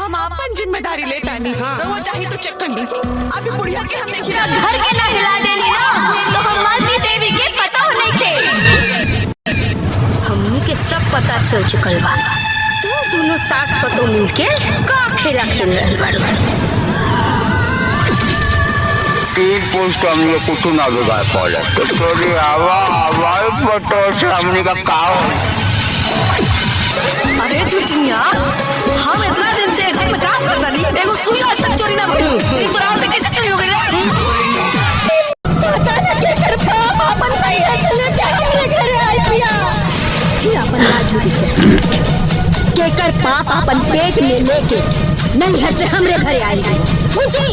हम अपन जिम्मेदारी लेता नहीं। वो चाहिए तो चेक कर ली। अभी बुढ़िया के हमने खिला घर के ना हिला देनी ना तो हम मालती देवी के पता नहीं थे। हमनी के सब पता चल चुकल बा। तू दोनों सास पतो मिलके का खेला खेल रहे बाड़ू। तीन पोस्ट हमने कुछ ना बिगाड़ पाया तो थोड़ी हमारे पतो से हमने का काम। अरे झुठिया, हम इतना दिन से घर में काम करता नहीं, एगो सुई आज तक चोरी ना भइल। तो रात में कैसे चोरी हो गई रे? पता न के कर पाप अपन नहीं असले क्या हमरे घरे आई पिया। जी अपन लाजू दिखे के कर पाप अपन पेट में लेके नहीं घर से हमरे घरे आई। मुझे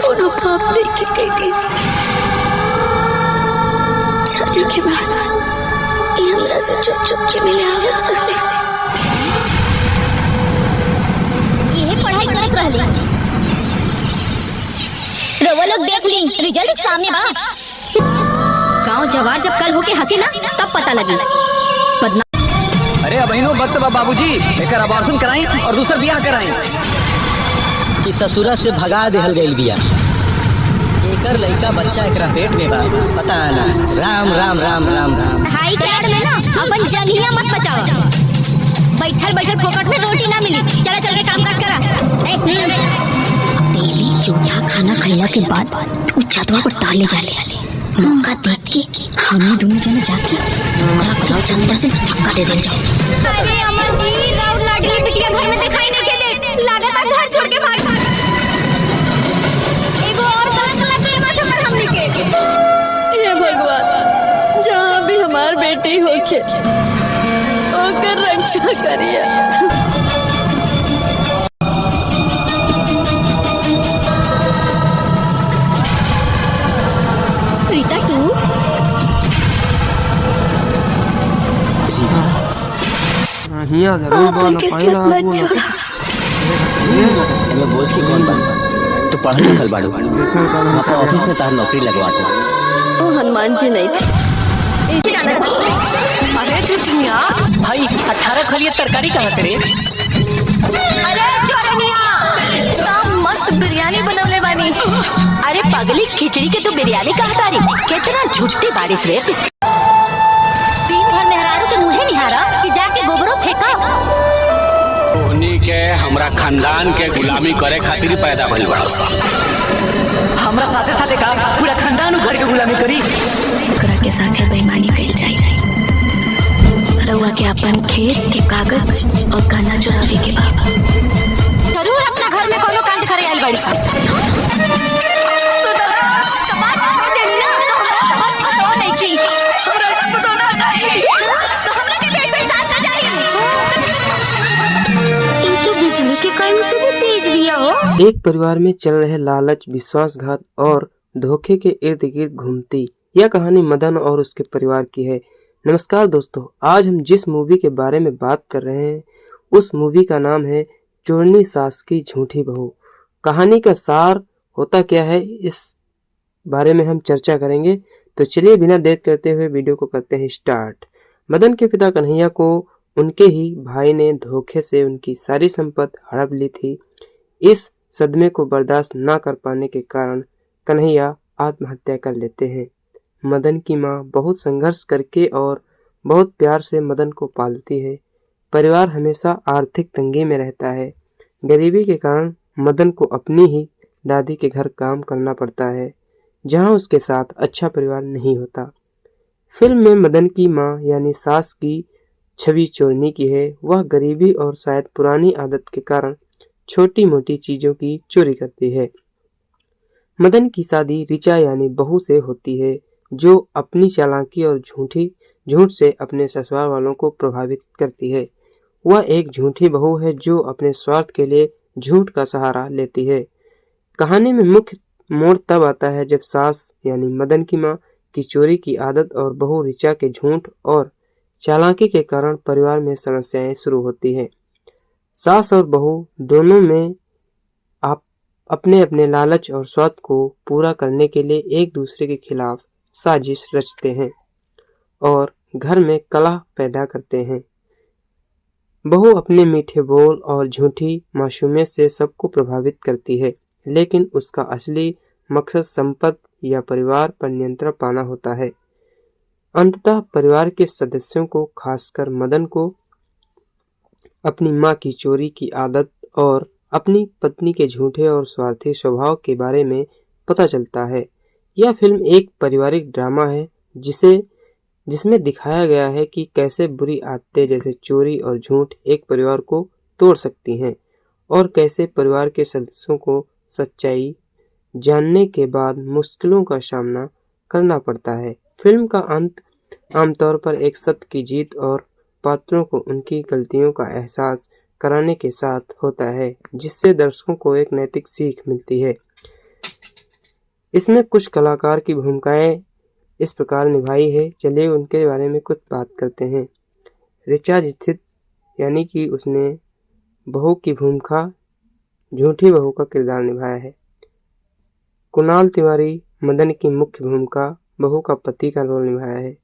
कोनो पाप नहीं के गई। शादी के बाद ये हमरा से चुप चुप के मिले आवत रहले। यही पढ़ाई करत रहले। रवा लोग देख ली रिजल्ट सामने बा। गांव जवार जब कल होके हंसी ना तब पता लगी। अरे बहनों वक्त बा बाबूजी एक अबॉर्शन कराई और दूसरा ब्याह कराई कि ससुरा से भगा देहल गइल बिया। एकर लइका बच्चा एकरा पेट में बा पता ना। राम राम राम राम राम। हाई कार्ड में ना अपन जंगिया मत बचाओ। बैठल बैठल फोकट में रोटी ना मिली। चला चल के काम काज करा। डेली जूठा खाना खैला के बाद छतवा पर टाले जाले। मौका देख के हमने दोनों जने जाके अंदर से धक्का दे जाओ। अरे अमर जी राउर लाडली बिटिया घर में दिखाई नहीं के दे। लागत घर छोड़ के भाग गई। एगो और कलंक लग गई माथे पर हमने के। हे भगवान, जहाँ भी हमार बेटी होके ओकर रक्षा करिए। प्रीता तू अपन किस्मत मत छोड़ा। एमे बोझ की कौन बात? तू पढ़ लिखल बाड़ू, अपना ऑफिस में तार नौकरी लगवा दो। ओ हनुमान जी नहीं थे। अरे झुठिया भाई 18 खलिया तरकारी कहाँ से रे? अरे चोरनिया मस्त बिरयानी बनवले बानी। अरे पगली खिचड़ी के तू बिरयानी कहा तारी। कितना झूठी बारिश रे। दिन भर मेहरारू के मुँहे निहारा कि जाके गोबरो फेंका। उन्हीं के हमरा खानदान के गुलामी करे खातिर पैदा भइल बड़ा सा। हमरा साथे साथे का पूरा खानदान घर के गुलामी करी। ओकरा के साथे बेईमानी कइल जाई। रउआ के अपन खेत के कागज और गहना चुरावे के बा। जरूर अपना घर में कोनो कांड करे आइल बाड़ी सा। एक परिवार में चल रहे लालच, विश्वासघात और धोखे के इर्द गिर्द घूमती यह कहानी मदन और उसके परिवार की है। नमस्कार दोस्तों, आज हम जिस मूवी के बारे में बात कर रहे हैं उस मूवी का नाम है चोरनी सास की झूठी बहू। कहानी का सार होता क्या है इस बारे में हम चर्चा करेंगे। तो चलिए बिना देर करते हुए वीडियो को करते हैं स्टार्ट। मदन के पिता कन्हैया को उनके ही भाई ने धोखे से उनकी सारी संपत्ति हड़प ली थी। इस सदमे को बर्दाश्त न कर पाने के कारण कन्हैया आत्महत्या कर लेते हैं। मदन की माँ बहुत संघर्ष करके और बहुत प्यार से मदन को पालती है। परिवार हमेशा आर्थिक तंगी में रहता है। गरीबी के कारण मदन को अपनी ही दादी के घर काम करना पड़ता है, जहाँ उसके साथ अच्छा परिवार नहीं होता। फिल्म में मदन की माँ यानी सास की छवि चोरनी की है। वह गरीबी और शायद पुरानी आदत के कारण छोटी मोटी चीजों की चोरी करती है। मदन की शादी रिचा यानी बहू से होती है, जो अपनी चालाकी और झूठ से अपने ससुराल वालों को प्रभावित करती है। वह एक झूठी बहू है जो अपने स्वार्थ के लिए झूठ का सहारा लेती है। कहानी में मुख्य मोड़ तब आता है जब सास यानी मदन की माँ की चोरी की आदत और बहू रिचा के झूठ और चालाकी के कारण परिवार में समस्याएं शुरू होती हैं। सास और बहू दोनों में आप अपने अपने लालच और स्वार्थ को पूरा करने के लिए एक दूसरे के खिलाफ साजिश रचते हैं और घर में कलह पैदा करते हैं। बहू अपने मीठे बोल और झूठी मासूमियत से सबको प्रभावित करती है, लेकिन उसका असली मकसद संपत्ति या परिवार पर नियंत्रण पाना होता है। अंततः परिवार के सदस्यों को, खासकर मदन को, अपनी मां की चोरी की आदत और अपनी पत्नी के झूठे और स्वार्थी स्वभाव के बारे में पता चलता है। यह फिल्म एक पारिवारिक ड्रामा है जिसमें दिखाया गया है कि कैसे बुरी आदतें जैसे चोरी और झूठ एक परिवार को तोड़ सकती हैं और कैसे परिवार के सदस्यों को सच्चाई जानने के बाद मुश्किलों का सामना करना पड़ता है। फिल्म का अंत आमतौर पर एक सत्य की जीत और पात्रों को उनकी गलतियों का एहसास कराने के साथ होता है, जिससे दर्शकों को एक नैतिक सीख मिलती है। इसमें कुछ कलाकार की भूमिकाएं इस प्रकार निभाई है, चलिए उनके बारे में कुछ बात करते हैं। ऋचा दीक्षित यानी कि उसने बहू की भूमिका, झूठी बहू का किरदार निभाया है। कुणाल तिवारी मदन की मुख्य भूमिका, बहू का पति का रोल निभाया है।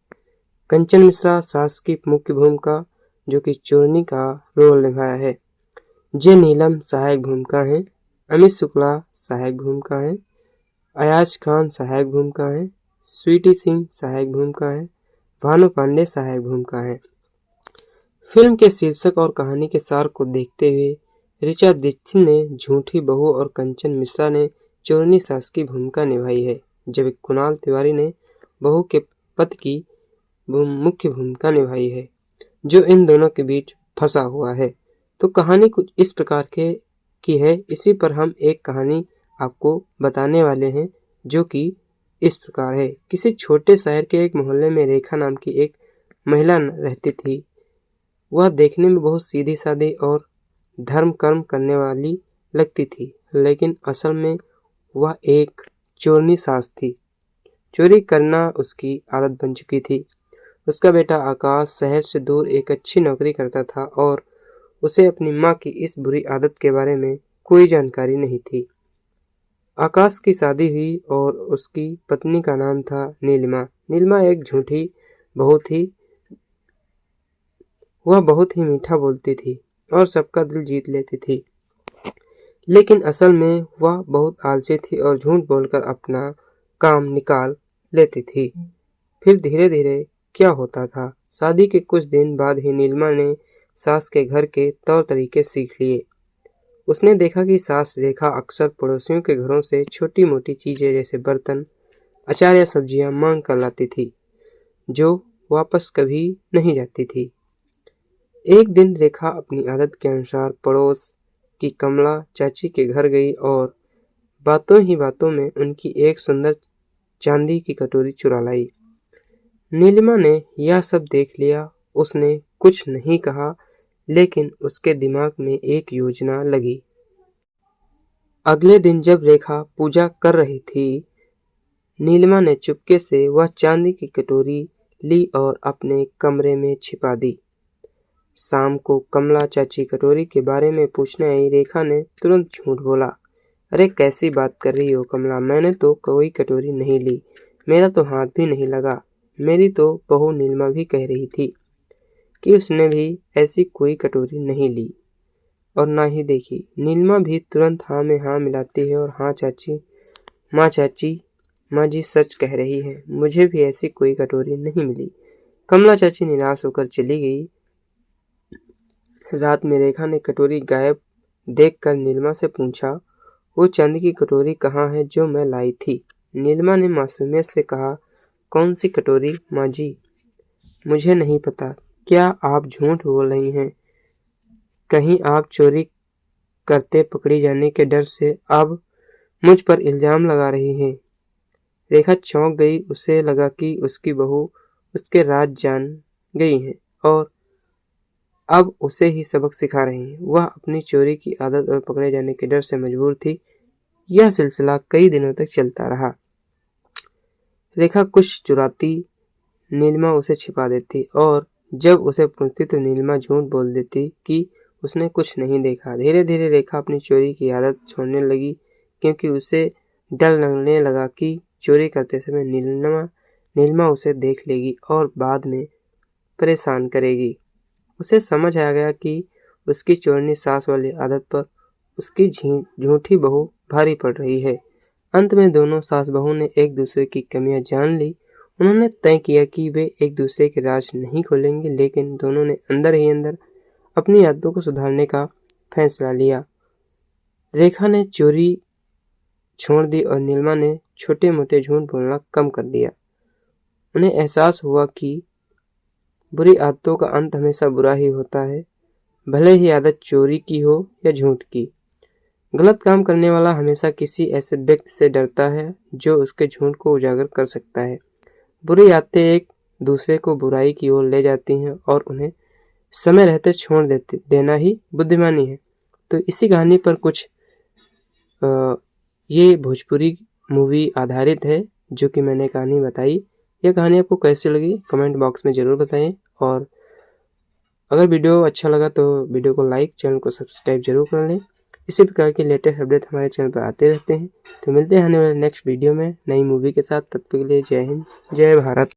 कंचन मिश्रा सास की मुख्य भूमिका, जो कि चोरनी का रोल निभाया है। जे नीलम सहायक भूमिका है। अमित शुक्ला सहायक भूमिका है। अयाज खान सहायक भूमिका है। स्वीटी सिंह सहायक भूमिका है। भानु पांडे सहायक भूमिका है। फिल्म के शीर्षक और कहानी के सार को देखते हुए ऋचा दीक्षित ने झूठी बहू और कंचन मिश्रा ने चोरनी सास की भूमिका निभाई है, जबकि कुणाल तिवारी ने बहू के पति की मुख्य भूमिका निभाई है, जो इन दोनों के बीच फंसा हुआ है। तो कहानी कुछ इस प्रकार की है। इसी पर हम एक कहानी आपको बताने वाले हैं, जो कि इस प्रकार है। किसी छोटे शहर के एक मोहल्ले में रेखा नाम की एक महिला रहती थी। वह देखने में बहुत सीधी सादी और धर्म कर्म करने वाली लगती थी, लेकिन असल में वह एक चोरनी सास थी। चोरी करना उसकी आदत बन चुकी थी। उसका बेटा आकाश शहर से दूर एक अच्छी नौकरी करता था और उसे अपनी मां की इस बुरी आदत के बारे में कोई जानकारी नहीं थी। आकाश की शादी हुई और उसकी पत्नी का नाम था नीलिमा। नीलिमा एक झूठी बहू थी। वह बहुत ही मीठा बोलती थी और सबका दिल जीत लेती थी, लेकिन असल में वह बहुत आलसी थी और झूठ बोलकर अपना काम निकाल लेती थी। फिर धीरे धीरे क्या होता था, शादी के कुछ दिन बाद ही नीलिमा ने सास के घर के तौर तरीके सीख लिए। उसने देखा कि सास रेखा अक्सर पड़ोसियों के घरों से छोटी मोटी चीजें जैसे बर्तन, अचार या सब्जियां मांग कर लाती थी, जो वापस कभी नहीं जाती थी। एक दिन रेखा अपनी आदत के अनुसार पड़ोस की कमला चाची के घर गई और बातों ही बातों में उनकी एक सुंदर चांदी की कटोरी चुरा लाई। नीलिमा ने यह सब देख लिया। उसने कुछ नहीं कहा, लेकिन उसके दिमाग में एक योजना लगी। अगले दिन जब रेखा पूजा कर रही थी, नीलिमा ने चुपके से वह चांदी की कटोरी ली और अपने कमरे में छिपा दी। शाम को कमला चाची कटोरी के बारे में पूछने आई। रेखा ने तुरंत झूठ बोला। अरे कैसी बात कर रही हो कमला, मैंने तो कोई कटोरी नहीं ली, मेरा तो हाथ भी नहीं लगा। मेरी तो बहू नीलिमा भी कह रही थी कि उसने भी ऐसी कोई कटोरी नहीं ली और ना ही देखी। नीलिमा भी तुरंत हाँ में हाँ मिलाती है और हाँ चाची, माँ जी सच कह रही है, मुझे भी ऐसी कोई कटोरी नहीं मिली। कमला चाची निराश होकर चली गई। रात में रेखा ने कटोरी गायब देखकर नीलिमा से पूछा, वो चांदी की कटोरी कहाँ है जो मैं लाई थी? नीलिमा ने मासूमियत से कहा, कौन सी कटोरी माँ जी? मुझे नहीं पता। क्या आप झूठ बोल रही हैं? कहीं आप चोरी करते पकड़ी जाने के डर से अब मुझ पर इल्जाम लगा रही हैं। रेखा चौंक गई। उसे लगा कि उसकी बहू उसके राज जान गई है और अब उसे ही सबक सिखा रही है। वह अपनी चोरी की आदत और पकड़े जाने के डर से मजबूर थी। यह सिलसिला कई दिनों तक चलता रहा। रेखा कुछ चुराती, नीलिमा उसे छिपा देती और जब उसे पूछती तो नीलिमा झूठ बोल देती कि उसने कुछ नहीं देखा। धीरे धीरे रेखा अपनी चोरी की आदत छोड़ने लगी, क्योंकि उसे डर लगने लगा कि चोरी करते समय नीलिमा उसे देख लेगी और बाद में परेशान करेगी। उसे समझ आ गया कि उसकी चोरनी सास वाली आदत पर उसकी झूठी बहू भारी पड़ रही है। अंत में दोनों सास बहू ने एक दूसरे की कमियां जान ली। उन्होंने तय किया कि वे एक दूसरे के राज नहीं खोलेंगे, लेकिन दोनों ने अंदर ही अंदर अपनी आदतों को सुधारने का फैसला लिया। रेखा ने चोरी छोड़ दी और नीलिमा ने छोटे मोटे झूठ बोलना कम कर दिया। उन्हें एहसास हुआ कि बुरी आदतों का अंत हमेशा बुरा ही होता है, भले ही आदत चोरी की हो या झूठ की। गलत काम करने वाला हमेशा किसी ऐसे व्यक्ति से डरता है जो उसके झूठ को उजागर कर सकता है। बुरी आदतें एक दूसरे को बुराई की ओर ले जाती हैं और उन्हें समय रहते छोड़ देना ही बुद्धिमानी है। तो इसी कहानी पर कुछ ये भोजपुरी मूवी आधारित है जो कि मैंने कहानी बताई। यह कहानी आपको कैसी लगी कमेंट बॉक्स में ज़रूर बताएं, और अगर वीडियो अच्छा लगा तो वीडियो को लाइक, चैनल को सब्सक्राइब जरूर कर लें। इसी प्रकार के लेटेस्ट अपडेट हमारे चैनल पर आते रहते हैं। तो मिलते हैं आने वाले नेक्स्ट वीडियो में नई मूवी के साथ। तब तक के लिए जय हिंद, जय भारत।